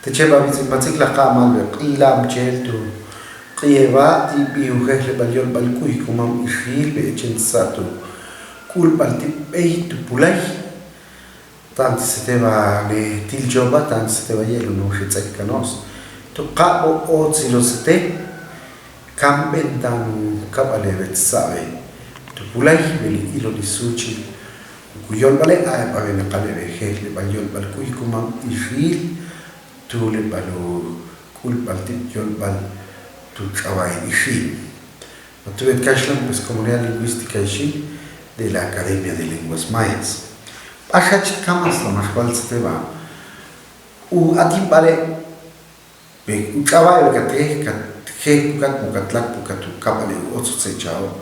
te cheba bizimpatik la kamal be qila mchel tu qieba ti biuhe le baliol balkuy kumam ishil be chensato kul balti ei tu pulai tant se te va le til joba tant se te va yelo no shitsek kanos tu qabo o zilo se te kamben tan kabale vet sabe tu pulai beli ilo di suchi kuyol bale ay pa ben qale be le baliol balkuy kumam ishil tu le balo kul balti yol bal tu trabajo ishil no tuve kashlan pues comunidad lingüística ishil de la Academia de Lenguas Mayas. Ashach kamas la mashwal steva. U atim bale be u trabajo que te pukat mukatlak pukatu kabale otso se chao.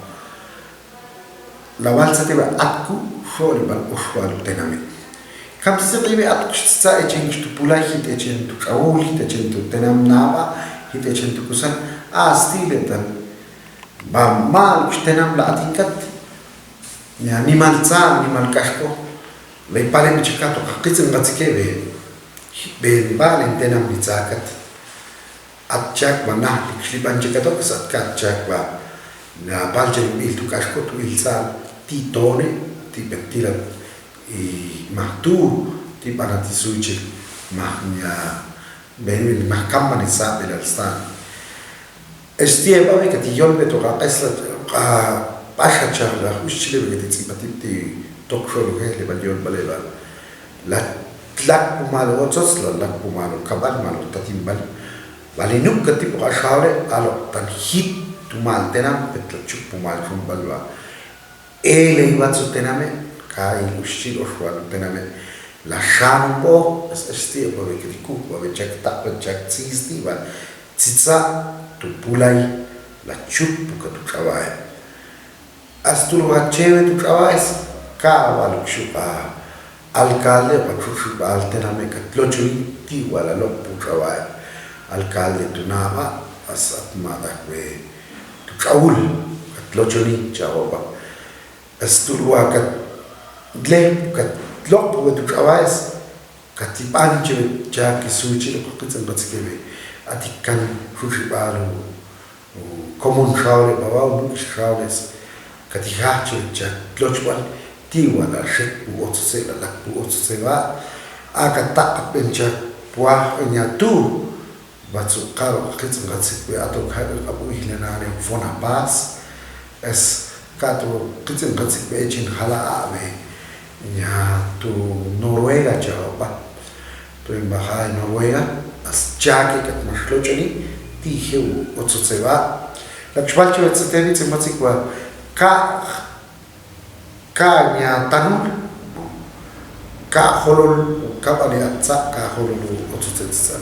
La balsa teva atku fore bal oshwal tename. Kam se ribe atku sta echen tu pulai hit echen tu traul hit echen tu tenam naba hit echen tu kusan stile tan ba mal tenam la atikat ni animal tsa animal kashko le pare mi chikato qitsin gatsike be balen tenam bitsakat atchak bana tikliban chikato sat katchak ba na balje il tu kashko tu il sa ti tone ti pettila i mahtu ti panati suci mahnya ben mahkam ni sa bel stan estie ba che ti yolbe to qasla pasha charla ushile be ti simpati toksholo he le baljol balela la tlak pumal otsos la pumal kabal mal tatimbal vale nunca tipo ashare alo tan hit tu mal tenam petla chup pumal balwa ele iwatsu tename kai ushilo shwal tename la shambo estie ba che ti ku ba check tap check tsisti ba tsitsa tu pulai la chup ka tu trabajo astur wacheve tu trabajas ka walu chupa alcalde wa chupa alterame ka tlochuri ti wala lo pu trabajo alcalde tu nava asat mada we tu chaul ka tlochuri chaoba astur wa ka gle ka tlop wa tu trabajas ka tipan che ja ki suchi ko kitsan batskebe atikan chupa lo common shaule baba bu shaules katihache ja tlochwal ti wala shek u otse la u otse va akata bencha pwa nya tu batsu karo kitsun gatsi we ato khado abu hilana re fona pas es kato kitsun gatsi be chin hala ave nya tu Noruega jaba tu embajada de Noruega as jake kat mashlochani ti heu otse va la chwalcho etsetevi tsematsikwa ka nya tanul ka holol ka bali atsa ka holol otutsetsa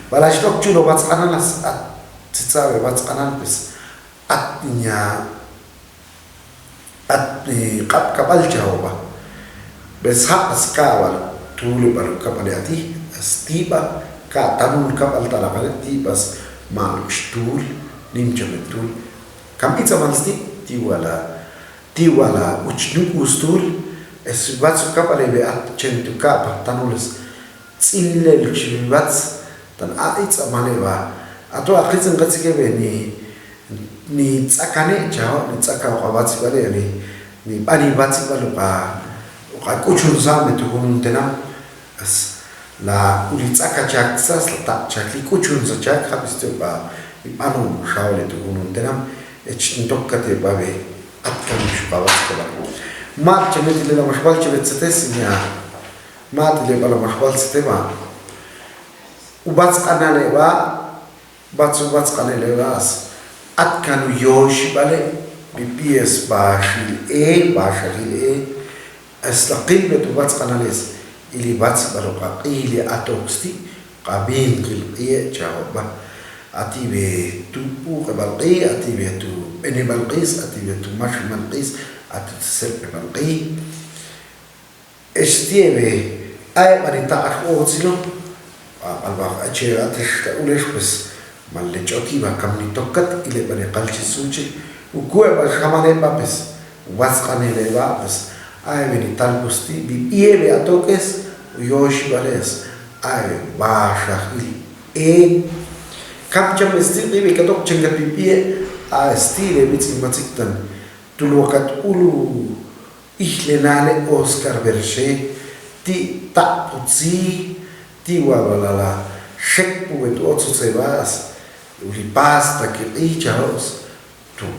bala shtok chulo bats analas at tsitsawe bats anal pes at nya at qab kabal jawba bes ha askawal tulu balu kabali ati stiba ka tanul kabal talabal tibas mal shtul nimjametul kam itsa malsti ti wala uchnu ustul es watsu kapale be at chentu kapa tanules tsinle lchivats tan aits amaneva ato akhitzen gatsike be ni tsakane chao ni tsaka watsi bale ni bani watsi balo ka kuchun zame tu kuntena as la uli tsaka chak sas la ta chakli kuchun za chak habisto ba ipanu shaule tu kuntena ech ntokkate babe atkan shubawat kala ma chemeti le la mashwal chevet setesnya ma tile bala mashwal setema ubats anale wa ubats kanale was atkan yosh bale bps ba shil astaqil bet ubats kanales ili bats balo qili atoksti qabin qil jawaba atibe tu balqi atibe tu beni balqis atibe tu mash balqis atsel balqi estiebe ay marita akhozilo alba ache atishta ulesh bas malle chotiba kamni tokkat ile bani qalchi suchi ukue ba khamane babes wasqanele babes ay meni talbusti bi iebe atokes yosh bales ay baja kapcha mestir de katok chenga pipie a stile mitsi matiktan tulukat ulu ihlenale Oscar Berger ti taputsi ti wabalala shekpu et otso sebas uli pasta que ichaos tu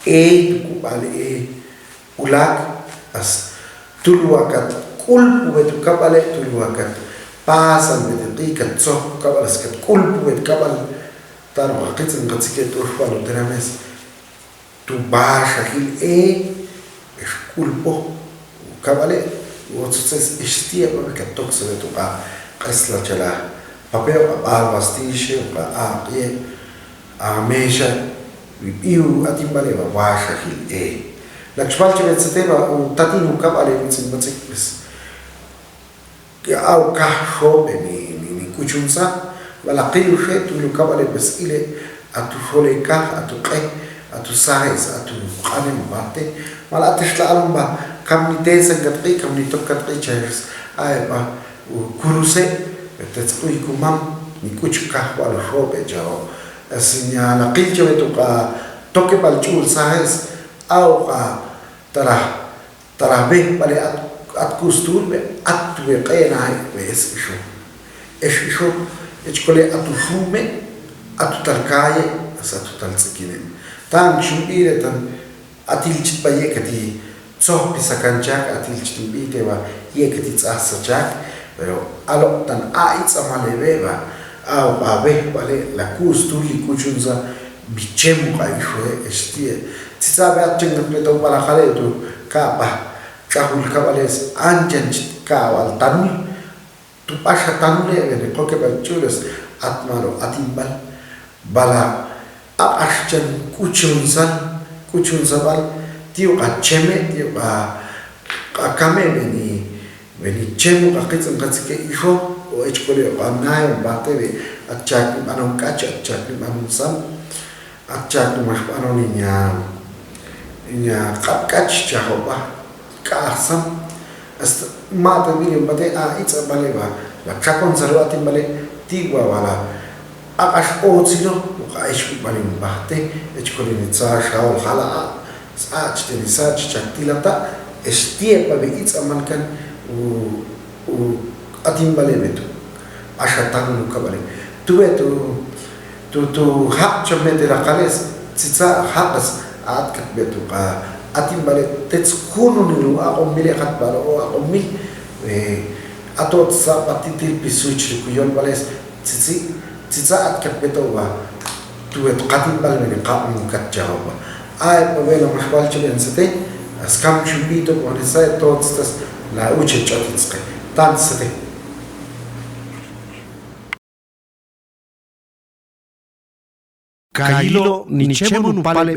tu kubale ulak as tuluakat kulpu et kabale tuluakat pasan et tikat so kabalas kat kulpu et kabal tar waqitsin qatsiket urfalo terames tu basha hil es kulpo kabale otsos estia pa katok se tu pa qasla chala papel a bastische a a mesha iu atimbale ba basha hil la chvalche vetseteva un tatino kabale mitsin batsikis au ka shobe ni kuchunsa wala qilu shay tu kabale bas ile atu fole ka atu qe atu sais atu qanem bate wala atishla alba kamite sangatqi kamnito katqi chayrs ay ba kuruse tetsqui kumam ni kuchka wala shobe jao asinya la qilche vetuqa toke balchul sais au tara be bale at kusturbe at qena es isho echkole atu fume atu tarkaye atu taltsikine tan shumire tan atilchit baye kati tso pisakanchak atilchit bite wa yekati tsasachak pero alo tan aitsa malebeba au babe bale la kusturi kuchunza bichemu kaishwe estie tsabe atchenga pleto para khaletu kapa kahul kabales anjan kawal tanul tu pasha tanule ne koke balchules atmaro atimbal bala apashchan kuchunza bal tiu acheme tiu akame beni chemu qaqitsan qatsike isho o echkole qanay batebe atchak anon kacha atchak anon sam atchak mas anon inya qapkach chahoba kasam hasta mata mire bate a itsa baleba la chakon salwati bale tigwa wala akash otsilo aish balim bahte echkole nitsa shaul hala sa chtenisa chaktilata estie pa be itsa mankan u atim bale betu ashatan kabale tu hak chomete la kales tsitsa hakas at betu ka atim bale tets kunu nilu a omile khat balo o a omil atot sa patitil pisuch kuyon bales tsitsa at betu wa tu et qatim bal men qam kat jawaba ay pavela mashwal chelen sete skam chubito con esa tots la uche chotitske tan sete Kailo ni chemo nu pale